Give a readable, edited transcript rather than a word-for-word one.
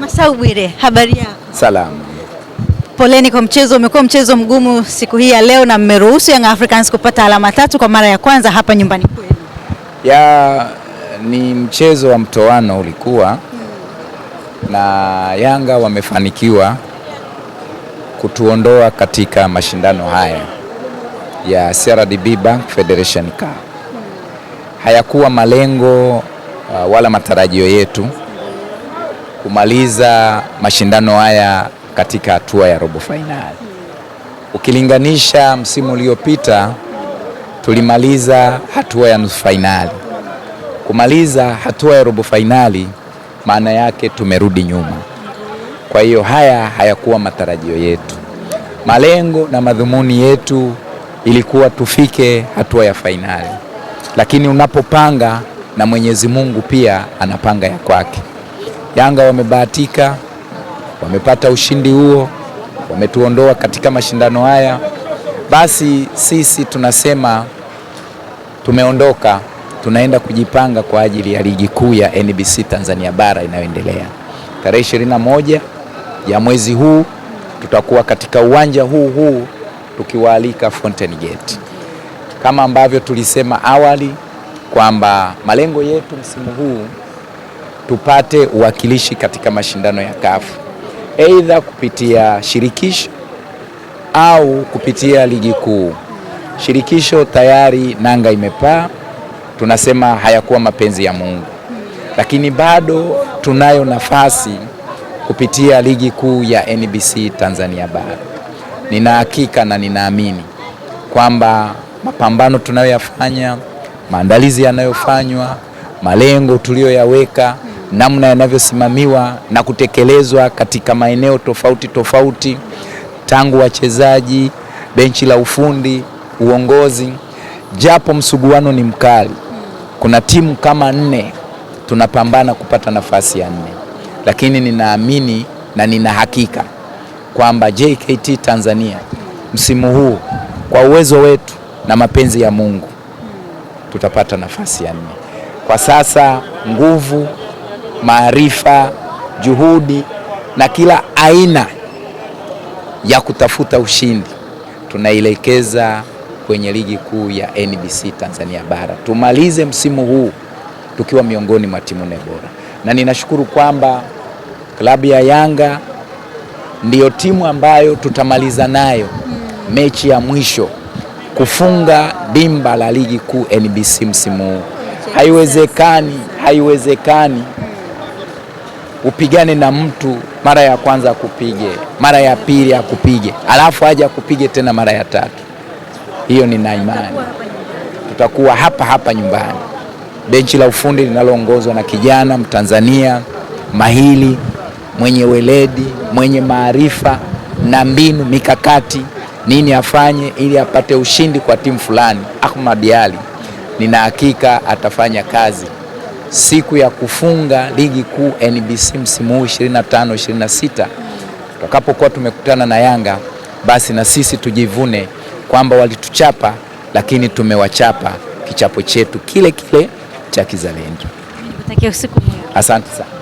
Masau Bwire, habari yako? Salamu. Poleni kwa mchezo, umekuwa mchezo mgumu siku hii ya leo na mmeruhusu Young Africans kupata alama 3 kwa mara ya kwanza hapa nyumbani kwenu. Ni mchezo wa mtoano ulikuwa na Yanga wamefanikiwa kutuondoa katika mashindano haya ya CRDB Bank Federation Cup. Hayakuwa malengo wala matarajio yetu kumaliza mashindano haya katika hatua ya robo finali. Ukilinganisha msimu uliopita tulimaliza hatua ya nusu finali. Kumaliza hatua ya robo finali maana yake tumerudi nyuma. Kwa hiyo hayakuwa matarajio yetu. Malengo na madhumuni yetu ilikuwa tufike hatua ya finali. Lakini unapopanga na Mwenyezi Mungu pia anapanga ya kwake. Yanga wamebahatika, wamepata ushindi huo, wametuondoa katika mashindano haya. Basi sisi tunasema tumeondoka, tunaenda kujipanga kwa ajili ya ligi kuu ya NBC Tanzania bara inayoendelea. Tarehe 21 ya mwezi huu tutakuwa katika uwanja huu tukiwaalika Fountain Gate. Kama ambavyo tulisema awali kwamba malengo yetu msimu huu tupate uwakilishi katika mashindano ya CAF, aidha kupitia shirikisho au kupitia ligi kuu. Shirikisho tayari nanga imepaa, tunasema hayakuwa mapenzi ya Mungu, lakini bado tunayo nafasi kupitia ligi kuu ya NBC Tanzania bara. Nina hakika na ninaamini kwamba mapambano tunayoyafanya, maandalizi yanayofanywa, malengo tuliyoyaweka, namna yanavyosimamiwa na kutekelezwa katika maeneo tofauti, tangu wachezaji, benchi la ufundi, uongozi, japo msuguano ni mkali. Kuna timu kama 4 tunapambana kupata nafasi ya 4. Lakini ninaamini na nina hakika kwamba JKT Tanzania msimu huu kwa uwezo wetu na mapenzi ya Mungu tutapata nafasi ya 4. Kwa sasa nguvu, maarifa, juhudi na kila aina ya kutafuta ushindi tunaelekeza kwenye ligi kuu ya NBC Tanzania bara. Tumalize msimu huu tukiwa miongoni mwa timu 4 bora. Na ninashukuru kwamba klabu ya Yanga ndiyo timu ambayo tutamaliza nayo mechi ya mwisho kufunga dimba la ligi kuu NBC msimu huu. Haiwezekani upigane na mtu mara ya kwanza akupige, mara ya pili akupige, alafu aje akupige tena mara ya 3. Hiyo nina imani tutakuwa hapa nyumbani. Benchi la ufundi linaloongozwa na kijana Mtanzania mahili, mwenye weledi, mwenye maarifa na mbinu mikakati nini afanye ili apate ushindi kwa timu fulani. Ahmad Ali, nina hakika atafanya kazi siku ya kufunga ligi kuu NBC msimu huu 25-26 tutakapokuwa tumekutana na Yanga. Basi na sisi tujivune kwamba walituchapa, lakini tumewachapa kichapo chetu kile cha kizalendo. Asante sana.